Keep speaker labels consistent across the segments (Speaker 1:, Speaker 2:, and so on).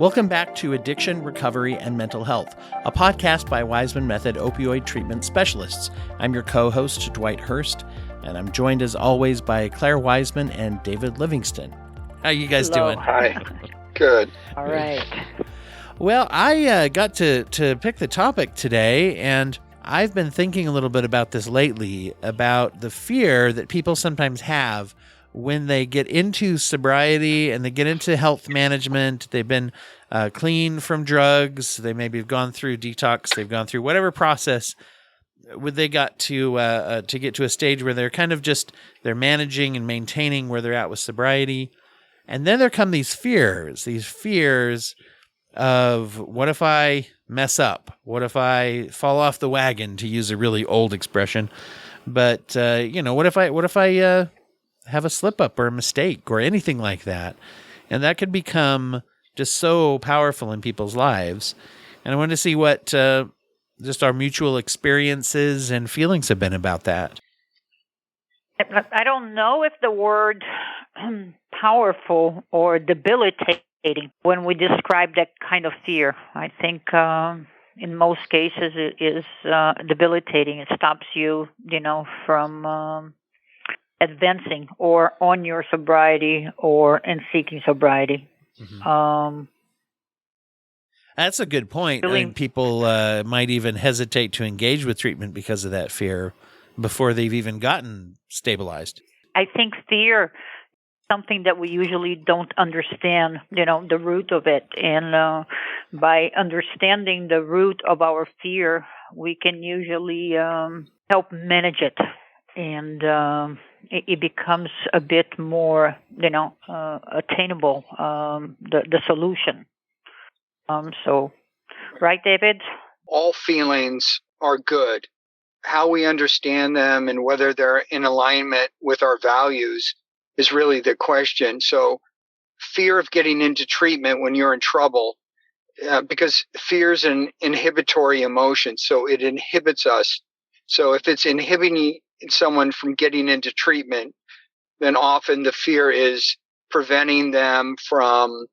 Speaker 1: Welcome back to Addiction, Recovery, and Mental Health, a podcast by Waismann Method opioid treatment specialists. I'm your co-host, Dwight Hurst, and I'm joined as always by Clare Waismann and David Livingston. How you guys doing?
Speaker 2: Hi. Good.
Speaker 3: All right.
Speaker 1: Well, I got to pick the topic today, and I've been thinking a little bit about this lately, about the fear that people sometimes have when they get into sobriety and they get into health management. They've been clean from drugs. They maybe have gone through detox. They've gone through whatever process when they got to get to a stage where they're kind of just, they're managing and maintaining where they're at with sobriety. And then there come these fears of, what if I mess up? What if I fall off the wagon, to use a really old expression? But, what if I have a slip up or a mistake or anything like that? And that could become just so powerful in people's lives. And I wanted to see what just our mutual experiences and feelings have been about that.
Speaker 3: I don't know if the word powerful or debilitating when we describe that kind of fear. I think in most cases it is debilitating. It stops you, from advancing or on your sobriety or in seeking sobriety.
Speaker 1: Mm-hmm. That's a good point.
Speaker 3: Really,
Speaker 1: I mean, people might even hesitate to engage with treatment because of that fear before they've even gotten stabilized.
Speaker 3: I think fear is something that we usually don't understand, the root of it. And by understanding the root of our fear, we can usually help manage it. And it becomes a bit more, attainable, the solution. So, right, David?
Speaker 2: All feelings are good. How we understand them and whether they're in alignment with our values is really the question. So, fear of getting into treatment when you're in trouble, because fear is an inhibitory emotion, so it inhibits us. So, if it's inhibiting someone from getting into treatment, then often the fear is preventing them from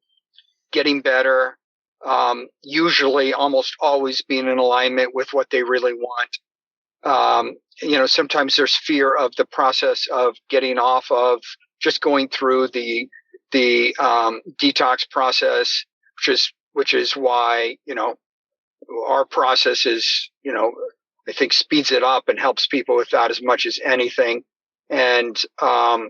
Speaker 2: getting better, usually almost always being in alignment with what they really want. Sometimes there's fear of the process of getting off of just going through the detox process, which is why, our process is, I think speeds it up and helps people with that as much as anything. And, but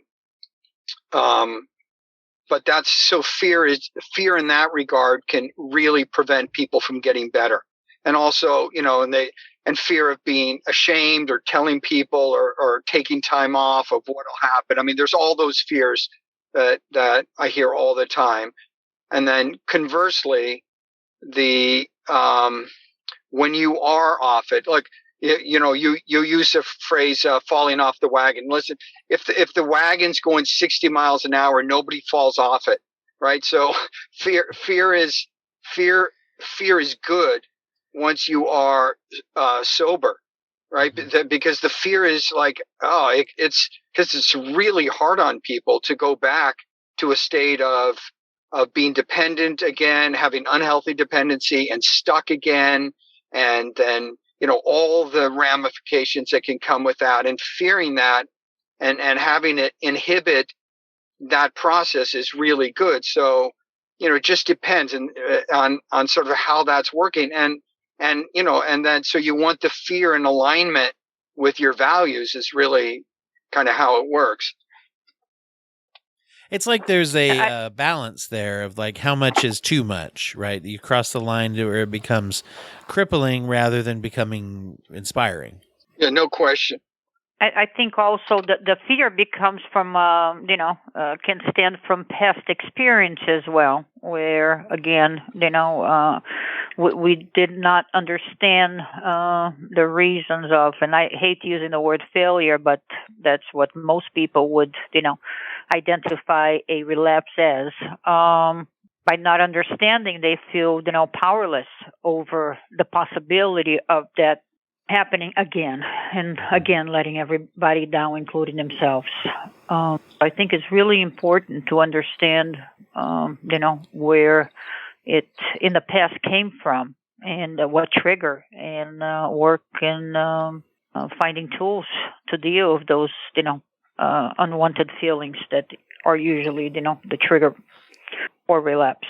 Speaker 2: that's so fear in that regard can really prevent people from getting better. And also, and fear of being ashamed or telling people or taking time off of what'll happen. I mean, there's all those fears that I hear all the time. And then conversely, when you are off it, like, you use the phrase falling off the wagon. Listen, if the wagon's going 60 miles an hour, nobody falls off it, right? So fear is good once you are sober, right? Because the fear is like, it's because it's really hard on people to go back to a state of being dependent again, having unhealthy dependency and stuck again, and then all the ramifications that can come with that, and fearing that and having it inhibit that process is really good. So, it just depends on sort of how that's working. And then, so you want the fear in alignment with your values is really kind of how it works.
Speaker 1: It's like there's a balance there of like how much is too much, right? You cross the line to where it becomes crippling rather than becoming inspiring.
Speaker 2: Yeah, no question.
Speaker 3: I think also that the fear becomes from, can stem from past experience as well, where, again, we did not understand the reasons of, and I hate using the word failure, but that's what most people would, identify a relapse as. By not understanding, they feel, powerless over the possibility of that happening again and again, letting everybody down, including themselves. I think it's really important to understand, where, it in the past came from, and what trigger, and work in finding tools to deal with those, unwanted feelings that are usually, the trigger for relapse.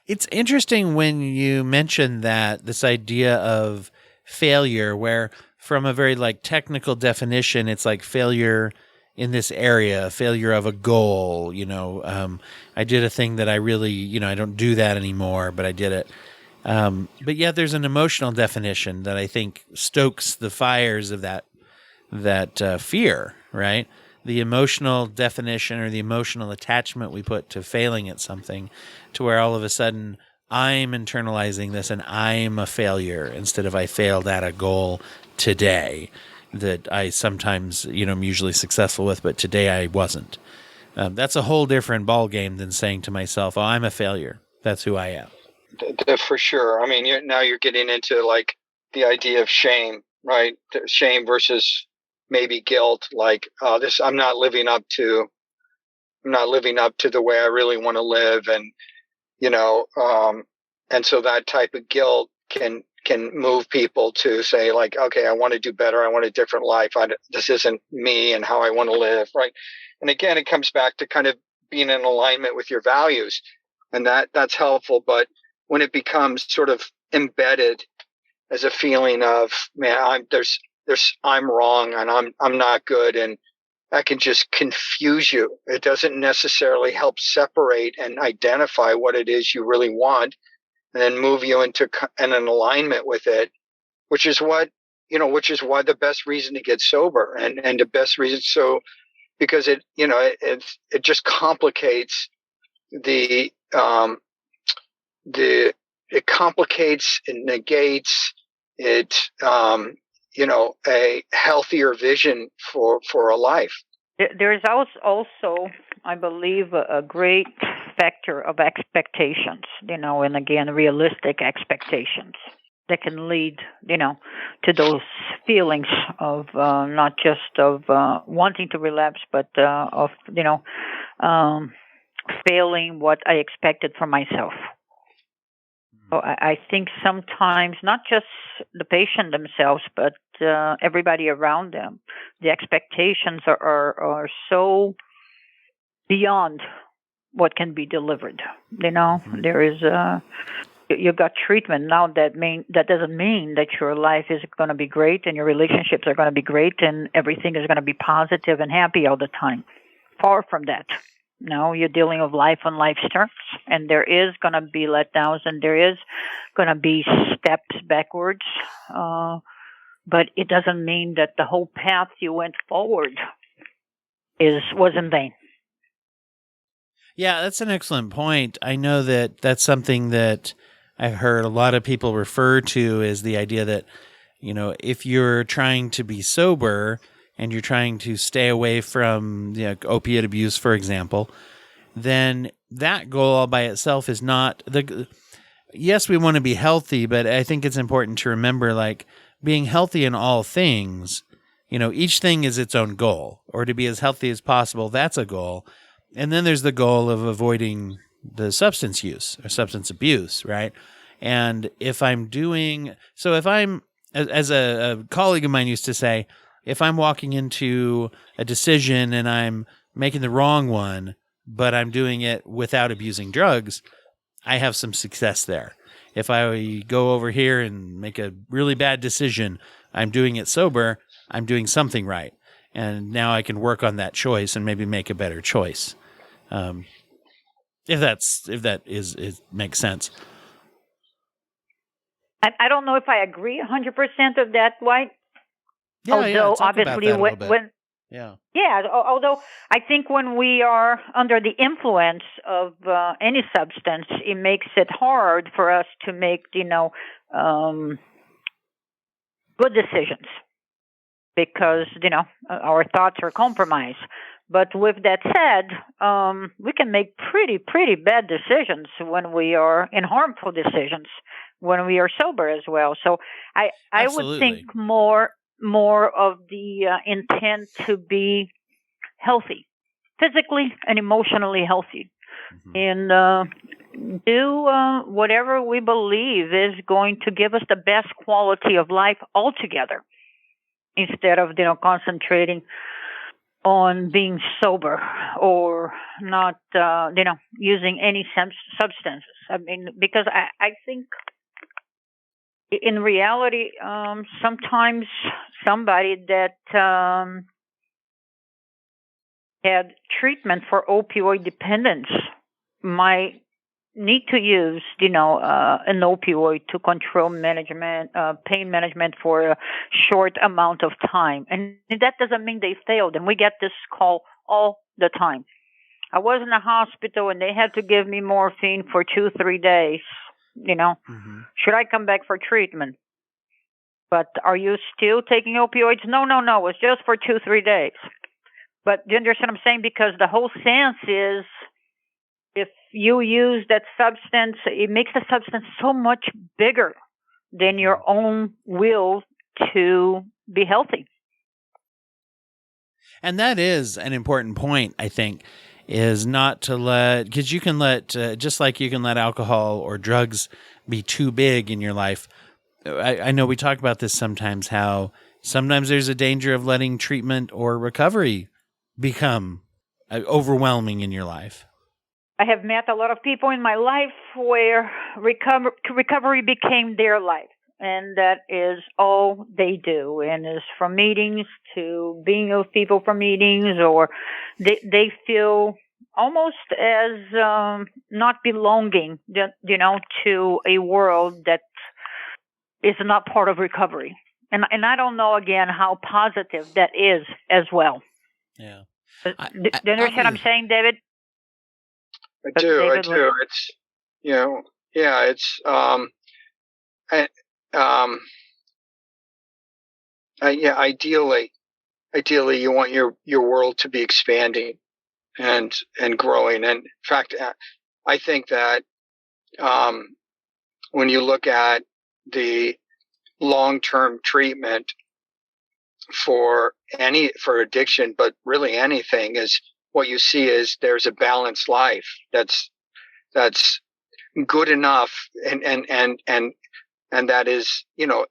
Speaker 1: It's interesting when you mention that, this idea of failure, where from a very technical definition, it's like failure in this area, failure of a goal. I did a thing that I really, I don't do that anymore, but I did it. But yet there's an emotional definition that I think stokes the fires of that fear, right? The emotional definition or the emotional attachment we put to failing at something, to where all of a sudden I'm internalizing this and I'm a failure instead of I failed at a goal today that I sometimes, I'm usually successful with, but today I wasn't. That's a whole different ballgame than saying to myself, oh, I'm a failure. That's who I am.
Speaker 2: For sure. I mean, now you're getting into the idea of shame, right? Shame versus maybe guilt. I'm not living up to the way I really want to live, and and so that type of guilt can move people to say okay, I want to do better. I want a different life. This isn't me and how I want to live, right? And again, it comes back to kind of being in alignment with your values, and that's helpful. But when it becomes sort of embedded as a feeling of, man, I'm wrong and I'm not good, and that can just confuse you. It doesn't necessarily help separate and identify what it is you really want, and then move you into an alignment with it, which is why the best reason to get sober, and the best reason, because it just complicates it complicates, it negates it, a healthier vision for a life.
Speaker 3: There is also, I believe, a great factor of expectations, and again, realistic expectations that can lead, to those feelings of not just of wanting to relapse, but of, failing what I expected from myself. So I think sometimes not just the patient themselves, but everybody around them, the expectations are so beyond what can be delivered. There is you got treatment now that doesn't mean that your life is going to be great and your relationships are going to be great and everything is going to be positive and happy all the time. Far from that. No, you're dealing with life on life's terms, and there is going to be letdowns, and there is going to be steps backwards. But it doesn't mean that the whole path you went forward was in vain.
Speaker 1: Yeah, that's an excellent point. I know that that's something that I've heard a lot of people refer to, is the idea that, if you're trying to be sober and you're trying to stay away from opiate abuse, for example, then that goal all by itself is not yes, we want to be healthy, but I think it's important to remember, being healthy in all things, each thing is its own goal, or to be as healthy as possible. That's a goal. And then there's the goal of avoiding the substance use or substance abuse, right? And if I'm as a colleague of mine used to say, if I'm walking into a decision and I'm making the wrong one, but I'm doing it without abusing drugs, I have some success there. If I go over here and make a really bad decision, I'm doing it sober, I'm doing something right. And now I can work on that choice and maybe make a better choice. If that makes sense.
Speaker 3: I don't know if I agree 100% of that, White.
Speaker 1: Yeah,
Speaker 3: although
Speaker 1: talk
Speaker 3: obviously
Speaker 1: about that a little bit.
Speaker 3: Although I think when we are under the influence of any substance, it makes it hard for us to make good decisions, because our thoughts are compromised. But with that said, we can make pretty bad decisions when we are in harmful decisions when we are sober as well. So I would think more of the intent to be healthy, physically and emotionally healthy. Mm-hmm. And do whatever we believe is going to give us the best quality of life altogether, instead of concentrating on being sober or not using any substances. I mean, because I think in reality, sometimes somebody that had treatment for opioid dependence might need to use, an opioid to control pain management for a short amount of time. And that doesn't mean they failed. And we get this call all the time. I was in a hospital and they had to give me morphine for 2-3 days.
Speaker 1: Mm-hmm.
Speaker 3: Should I come back for treatment? But are you still taking opioids? No. It's just for 2-3 days. But do you understand what I'm saying? Because the whole sense is, if you use that substance, it makes the substance so much bigger than your own will to be healthy.
Speaker 1: And that is an important point, I think, is not to because you can let, just like you can let alcohol or drugs be too big in your life. I know we talk about this sometimes, how sometimes there's a danger of letting treatment or recovery become overwhelming in your life.
Speaker 3: I have met a lot of people in my life where recovery became their life, and that is all they do. And is from meetings to being with people for meetings, or they feel almost as not belonging, to a world that is not part of recovery. And I don't know, again, how positive that is as well.
Speaker 1: Yeah.
Speaker 3: Do you understand what I'm saying, David?
Speaker 2: I do. It's, it's, ideally you want your world to be expanding and growing. And in fact, I think that, when you look at the long-term treatment for addiction, but really anything, is what you see is there's a balanced life that's good enough, and that is,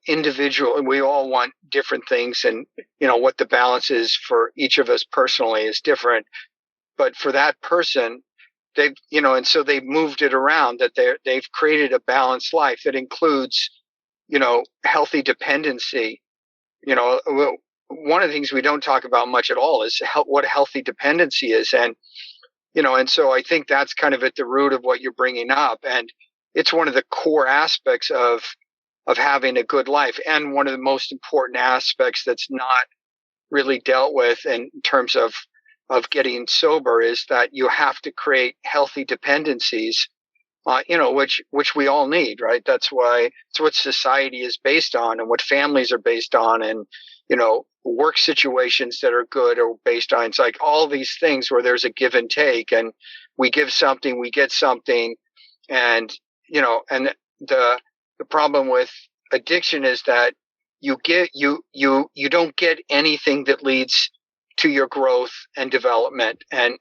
Speaker 2: individual. We all want different things, and what the balance is for each of us personally is different. But for that person, they've and so they've moved it around, that they've created a balanced life that includes healthy dependency. One of the things we don't talk about much at all is what healthy dependency is. And, and so I think that's kind of at the root of what you're bringing up. And it's one of the core aspects of having a good life. And one of the most important aspects that's not really dealt with in terms of getting sober is that you have to create healthy dependencies, which we all need, right? That's why it's what society is based on, and what families are based on, and, work situations that are good are based on. It's like all these things where there's a give and take, and we give something, we get something. And, and the problem with addiction is that you don't get anything that leads to your growth and development and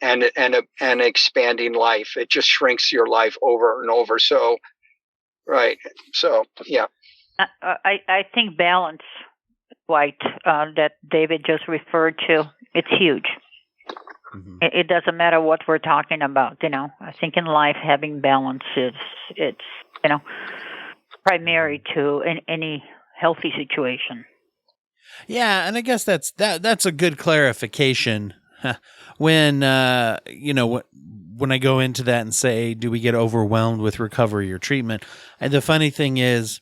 Speaker 2: expanding life. It just shrinks your life over and over. So, right. So, yeah.
Speaker 3: I think balance, White, that David just referred to, it's huge. Mm-hmm. It doesn't matter what we're talking about. I think in life, having balance it's primary to any healthy situation.
Speaker 1: Yeah, and I guess that's a good clarification. When when I go into that and say, do we get overwhelmed with recovery or treatment? And the funny thing is,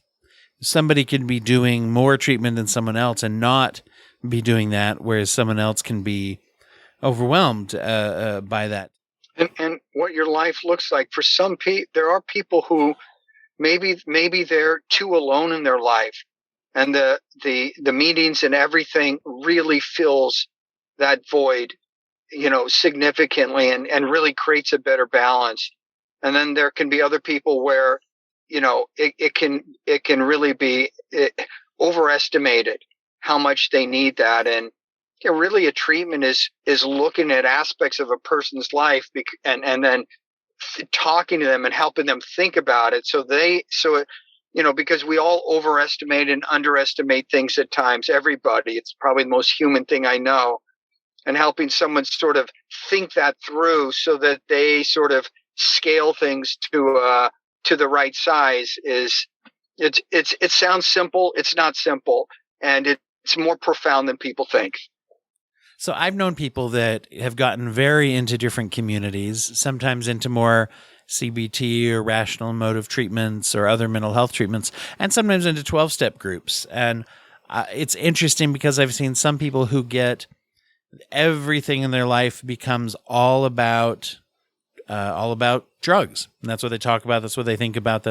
Speaker 1: somebody can be doing more treatment than someone else and not be doing that, whereas someone else can be overwhelmed by that.
Speaker 2: And what your life looks like for some people, there are people who maybe they're too alone in their life, and the meetings and everything really fills that void, significantly, and really creates a better balance. And then there can be other people where, it can really be overestimated how much they need that. And really a treatment is looking at aspects of a person's life and then talking to them and helping them think about it. Because we all overestimate and underestimate things at times, everybody, it's probably the most human thing I know, and helping someone sort of think that through so that they sort of scale things to the right size it sounds simple. It's not simple, and it's more profound than people think.
Speaker 1: So I've known people that have gotten very into different communities, sometimes into more CBT or rational emotive treatments or other mental health treatments, and sometimes into 12-step groups. And it's interesting because I've seen some people who get everything in their life becomes all about drugs. And that's what they talk about. That's what they think about.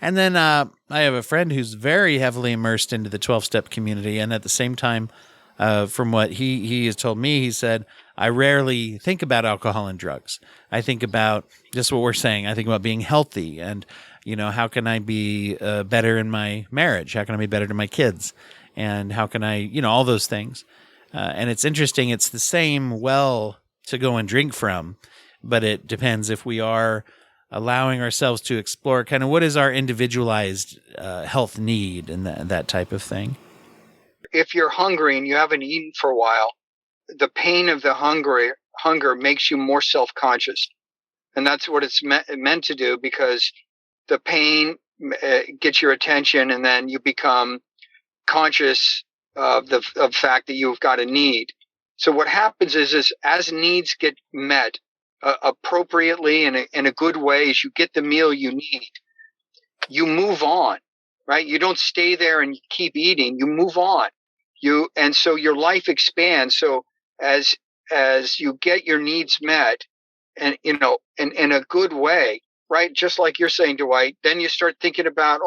Speaker 1: And then I have a friend who's very heavily immersed into the 12-step community. And at the same time, from what he has told me, he said, I rarely think about alcohol and drugs. I think about just what we're saying. I think about being healthy and, how can I be better in my marriage? How can I be better to my kids? And how can I, all those things. And it's interesting. It's the same well to go and drink from, but it depends if we are allowing ourselves to explore kind of what is our individualized health need and that type of thing.
Speaker 2: If you're hungry and you haven't eaten for a while, the pain of the hunger makes you more self-conscious. And that's what it's meant to do, because the pain gets your attention, and then you become conscious of the fact that you've got a need. So what happens is as needs get met appropriately and in a good way, as you get the meal you need, you move on, right? You don't stay there and keep eating. You move on. And so your life expands. So as you get your needs met, and in a good way, right? Just like you're saying, Dwight, then you start thinking about,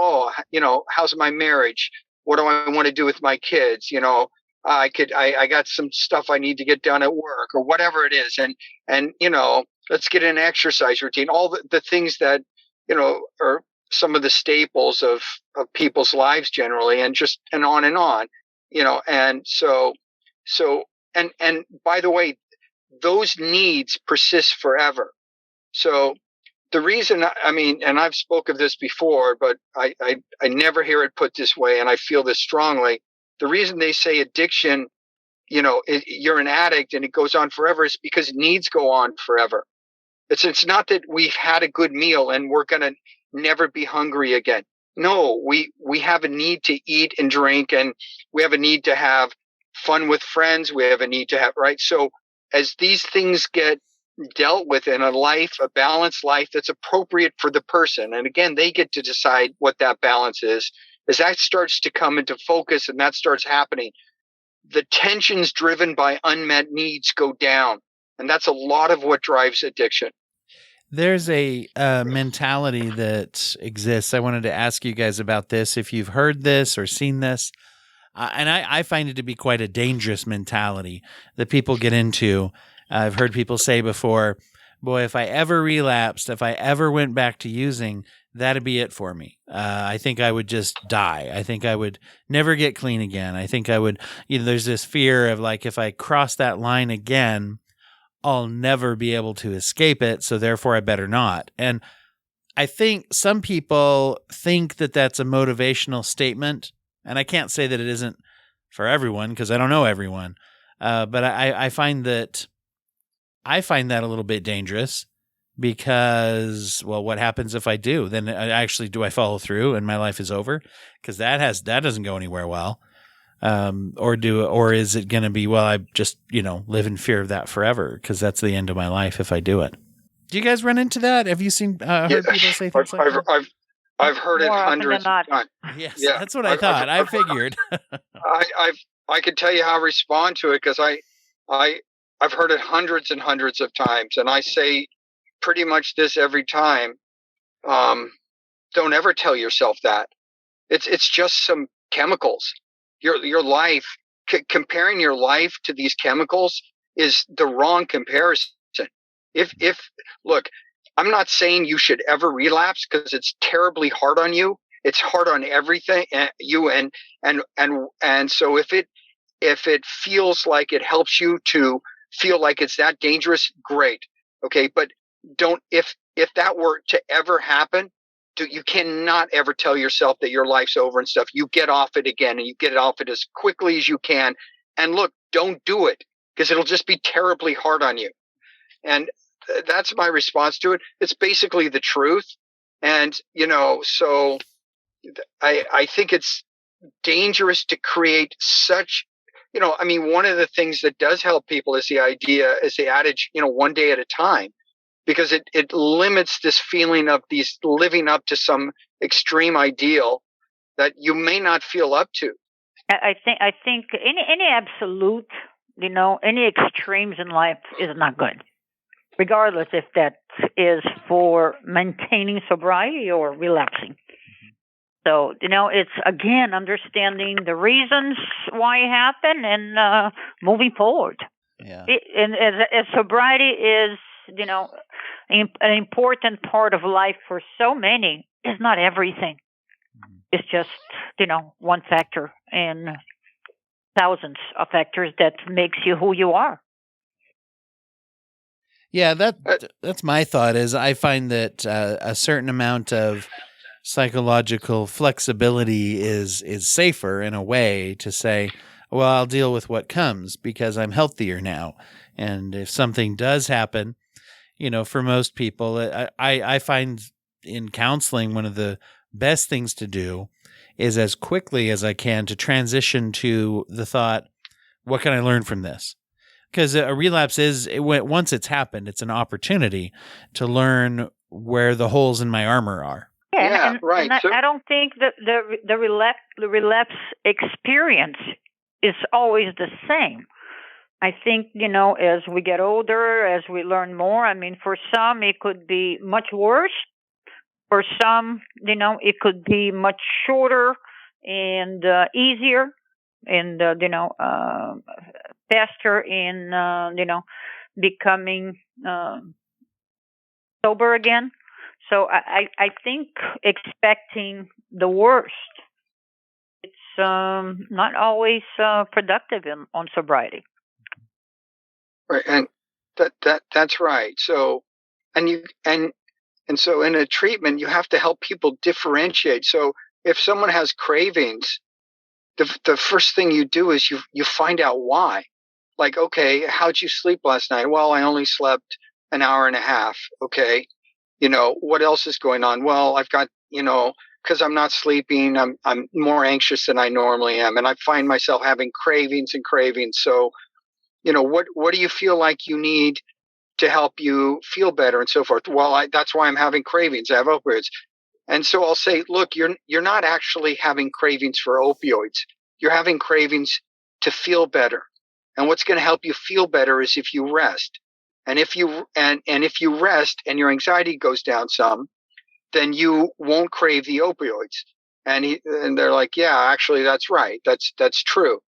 Speaker 2: how's my marriage? What do I want to do with my kids? I got some stuff I need to get done at work, or whatever it is. And let's get an exercise routine, all the things that, are some of the staples of people's lives generally, and on and on, and so, and by the way, those needs persist forever. So the reason, and I've spoke of this before, but I never hear it put this way, and I feel this strongly. The reason they say addiction, you're an addict and it goes on forever, is because needs go on forever. It's not that we've had a good meal and we're going to never be hungry again. No, we have a need to eat and drink, and we have a need to have fun with friends. We have a need to have, right? So as these things get dealt with in a balanced life that's appropriate for the person, and again, they get to decide what that balance is, as that starts to come into focus and that starts happening, the tensions driven by unmet needs go down. And that's a lot of what drives addiction.
Speaker 1: There's a mentality that exists. I wanted to ask you guys about this, if you've heard this or seen this. And I find it to be quite a dangerous mentality that people get into. I've heard people say before, boy, if I ever relapsed, if I ever went back to using, that'd be it for me. I think I would just die. I think I would never get clean again. I think I would, there's this fear of like, if I cross that line again, I'll never be able to escape it. So therefore I better not. And I think some people think that that's a motivational statement. And I can't say that it isn't for everyone, because I don't know everyone. But I find that a little bit dangerous, because, well, what happens if I do? Then do I follow through and my life is over? Because that doesn't go anywhere well. Or is it going to be, well, I just, live in fear of that forever, because that's the end of my life if I do it. Do you guys run into that? Have you heard people say things like that?
Speaker 2: I've heard it
Speaker 3: More
Speaker 2: hundreds of times.
Speaker 1: Yes, yeah. That's what I thought. I figured.
Speaker 2: I could tell you how I respond to it, because I've heard it hundreds and hundreds of times, and I say pretty much this every time. Don't ever tell yourself that. It's just some chemicals. Your life, comparing your life to these chemicals is the wrong comparison. Look, I'm not saying you should ever relapse, because it's terribly hard on you. It's hard on everything, and so if it feels like it helps you to feel like it's that dangerous, great. Okay. But if if that were to ever happen, you cannot ever tell yourself that your life's over and stuff. You get off it again, and you get off it as quickly as you can. And look, don't do it, because it'll just be terribly hard on you. And that's my response to it. It's basically the truth. And, so I think it's dangerous to create such, one of the things that does help people is the adage, one day at a time, because it limits this feeling of these living up to some extreme ideal that you may not feel up to.
Speaker 3: I think any absolute, any extremes in life is not good, regardless if that is for maintaining sobriety or relapsing. So, it's, again, understanding the reasons why it happened and moving forward.
Speaker 1: Yeah.
Speaker 3: And as sobriety is, an important part of life for so many, it's not everything. It's just, one factor in thousands of factors that makes you who you are.
Speaker 1: Yeah, that's my thought. Is I find that a certain amount of psychological flexibility is safer in a way to say, well, I'll deal with what comes because I'm healthier now. And if something does happen, for most people, I find in counseling, one of the best things to do is as quickly as I can to transition to the thought, what can I learn from this? Because a relapse once it's happened, it's an opportunity to learn where the holes in my armor are.
Speaker 3: Yeah, right. And I don't think that the relapse experience is always the same. I think, as we get older, as we learn more, for some it could be much worse. For some, it could be much shorter and easier and, faster in, becoming sober again. So I think expecting the worst, it's not always productive on sobriety.
Speaker 2: Right, and that's right. So, and so in a treatment, you have to help people differentiate. So if someone has cravings, the first thing you do is you find out why. Like, okay, how'd you sleep last night? Well, I only slept an hour and a half. Okay. What else is going on? Well, I've got, because I'm not sleeping, I'm more anxious than I normally am. And I find myself having cravings and cravings. So, what do you feel like you need to help you feel better and so forth? Well, that's why I'm having cravings. I have opioids. And so I'll say, look, you're not actually having cravings for opioids. You're having cravings to feel better. And what's going to help you feel better is if you rest. And if you rest and your anxiety goes down some, then you won't crave the opioids. And they're like, yeah, actually, that's right. That's true.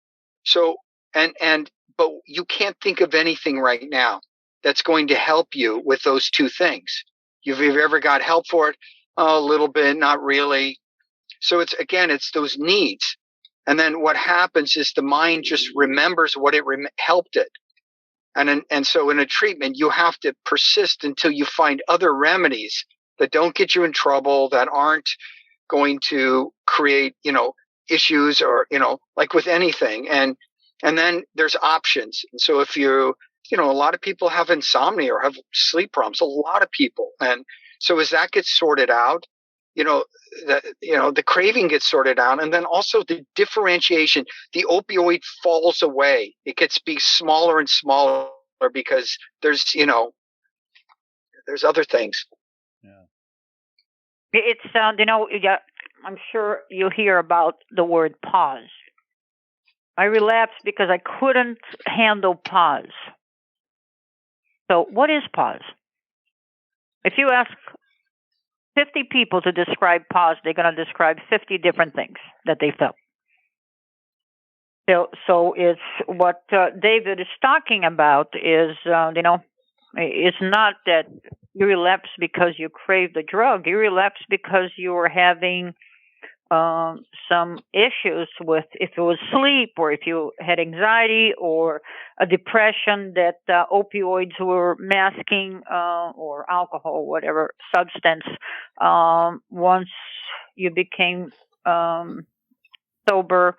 Speaker 2: So but you can't think of anything right now that's going to help you with those two things. You've ever got help for it? Oh, a little bit, not really. So it's those needs. And then what happens is the mind just remembers what it helped it. And so in a treatment, you have to persist until you find other remedies that don't get you in trouble, that aren't going to create, issues or, like with anything. And then there's options. And so if a lot of people have insomnia or have sleep problems, a lot of people. And so as that gets sorted out, the craving gets sorted out, and then also the differentiation, the opioid falls away. It gets be smaller and smaller because there's other things.
Speaker 1: Yeah.
Speaker 3: It's I'm sure you hear about the word pause. I relapsed because I couldn't handle pause. So what is pause? If you ask 50 people to describe pause, they're going to describe 50 different things that they felt. So it's what David is talking about is, it's not that you relapse because you crave the drug. You relapse because you are having some issues with if it was sleep or if you had anxiety or a depression that opioids were masking or alcohol, whatever substance. Once you became sober,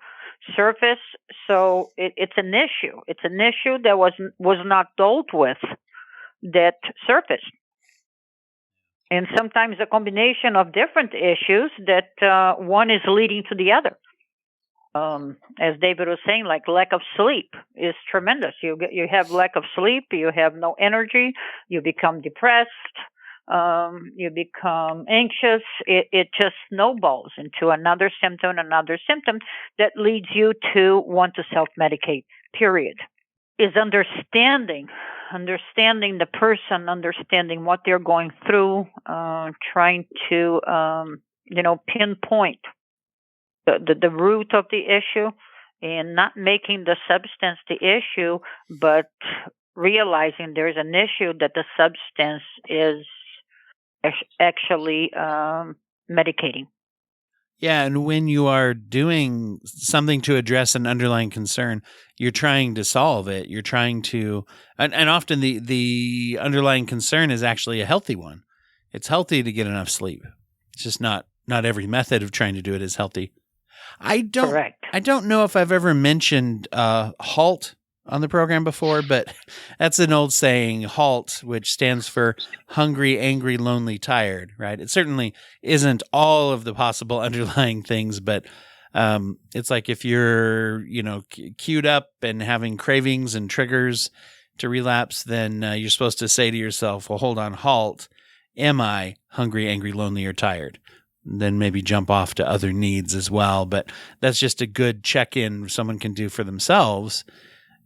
Speaker 3: surface. So it's an issue. It's an issue that was not dealt with that surfaced. And sometimes a combination of different issues that one is leading to the other. As David was saying, like lack of sleep is tremendous. You have lack of sleep, you have no energy, you become depressed, you become anxious. It just snowballs into another symptom that leads you to want to self-medicate, period. Is understanding the person, understanding what they're going through, trying to pinpoint the root of the issue, and not making the substance the issue, but realizing there's an issue that the substance is actually medicating.
Speaker 1: Yeah, and when you are doing something to address an underlying concern, you're trying to solve it. You're trying to, and often the underlying concern is actually a healthy one. It's healthy to get enough sleep. It's just not every method of trying to do it is healthy.
Speaker 3: Correct.
Speaker 1: I don't know if I've ever mentioned HALT on the program before, but that's an old saying, HALT, which stands for hungry, angry, lonely, tired, right? It certainly isn't all of the possible underlying things, but it's like if you're, queued up and having cravings and triggers to relapse, then you're supposed to say to yourself, well, hold on, HALT. Am I hungry, angry, lonely, or tired? Then maybe jump off to other needs as well. But that's just a good check-in someone can do for themselves.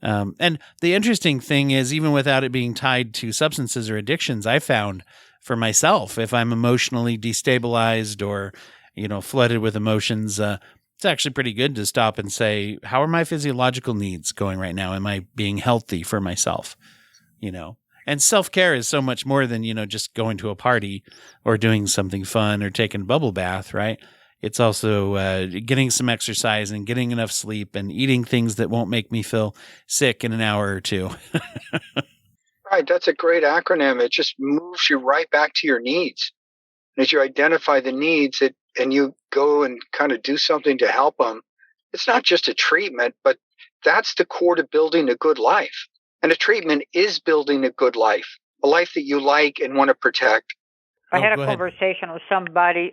Speaker 1: And the interesting thing is, even without it being tied to substances or addictions, I found for myself, if I'm emotionally destabilized or, flooded with emotions, it's actually pretty good to stop and say, how are my physiological needs going right now? Am I being healthy for myself? And self-care is so much more than, just going to a party or doing something fun or taking a bubble bath, right? It's also getting some exercise and getting enough sleep and eating things that won't make me feel sick in an hour or two.
Speaker 2: Right. That's a great acronym. It just moves you right back to your needs. And as you identify the needs and you go and kind of do something to help them, it's not just a treatment, but that's the core to building a good life. And a treatment is building a good life, a life that you like and want to protect.
Speaker 3: I had a conversation with somebody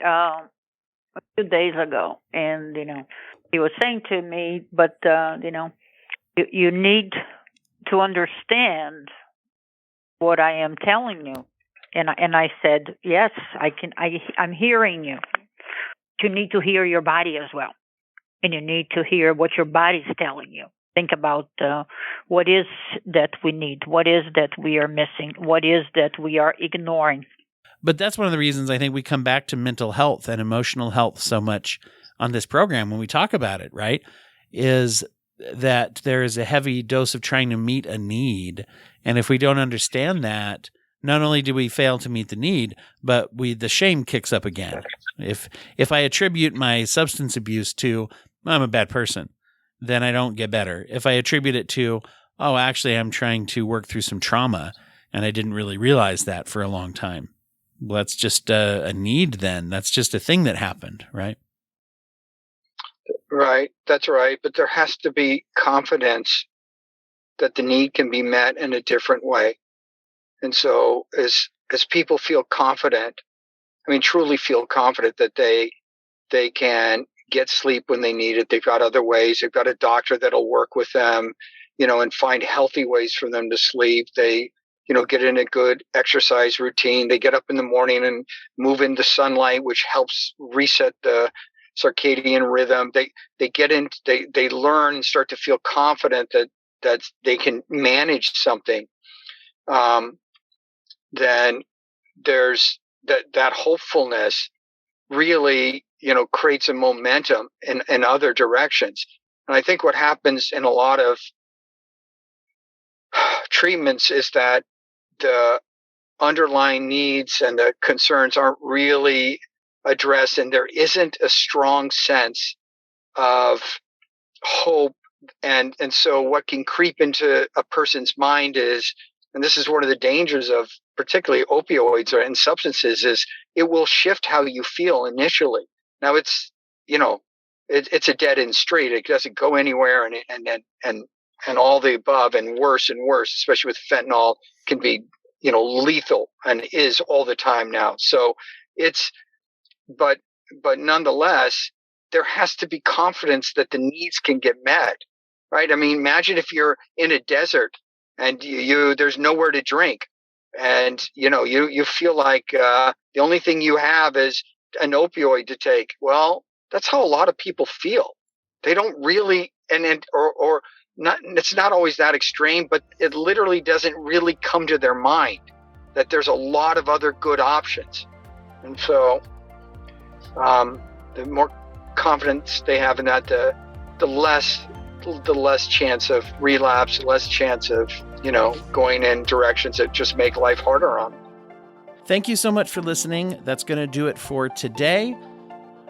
Speaker 3: a few days ago, and he was saying to me, but you need to understand what I am telling you. And I said, yes, I'm hearing you. You need to hear your body as well, and you need to hear what your body's telling you. Think about what is that we need, what is that we are missing, what is that we are ignoring.
Speaker 1: But that's one of the reasons I think we come back to mental health and emotional health so much on this program when we talk about it, right? Is that there is a heavy dose of trying to meet a need. And if we don't understand that, not only do we fail to meet the need, but the shame kicks up again. If I attribute my substance abuse to, I'm a bad person, then I don't get better. If I attribute it to, oh, actually, I'm trying to work through some trauma, and I didn't really realize that for a long time. Well, that's just a need then. That's just a thing that happened, right?
Speaker 2: Right. That's right. But there has to be confidence that the need can be met in a different way. And so as people feel confident, truly feel confident that they can get sleep when they need it. They've got other ways. They've got a doctor that'll work with them, and find healthy ways for them to sleep. They, get in a good exercise routine. They get up in the morning and move into sunlight, which helps reset the circadian rhythm. They learn and start to feel confident that they can manage something. Then there's that hopefulness really, creates a momentum in other directions. And I think what happens in a lot of treatments is that the underlying needs and the concerns aren't really addressed, and there isn't a strong sense of hope. And so what can creep into a person's mind is, and this is one of the dangers of particularly opioids and substances, is it will shift how you feel initially. Now it's, it's a dead end street. It doesn't go anywhere, and all the above, and worse, especially with fentanyl, can be, lethal, and is all the time now. So but nonetheless, there has to be confidence that the needs can get met, right? I mean, imagine if you're in a desert and there's nowhere to drink, and you feel like the only thing you have is an opioid to take. Well, that's how a lot of people feel. They don't really, or not. It's not always that extreme, but it literally doesn't really come to their mind that there's a lot of other good options. And so, the more confidence they have in that, the less chance of relapse, less chance of going in directions that just make life harder on them.
Speaker 1: Thank you so much for listening. That's going to do it for today.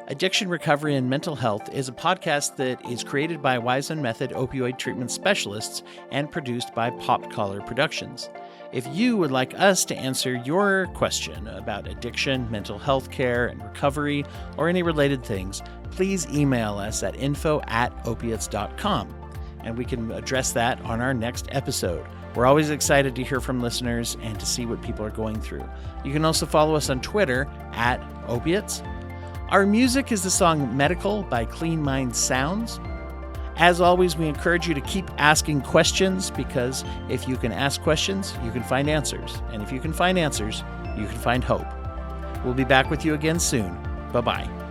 Speaker 1: Addiction Recovery and Mental Health is a podcast that is created by Waismann Method opioid treatment specialists and produced by Popped Collar Productions. If you would like us to answer your question about addiction, mental health care, and recovery, or any related things, please email us at info@opiates.com, and we can address that on our next episode. We're always excited to hear from listeners and to see what people are going through. You can also follow us on Twitter @opiates. Our music is the song Medical by Clean Mind Sounds. As always, we encourage you to keep asking questions, because if you can ask questions, you can find answers. And if you can find answers, you can find hope. We'll be back with you again soon. Bye-bye.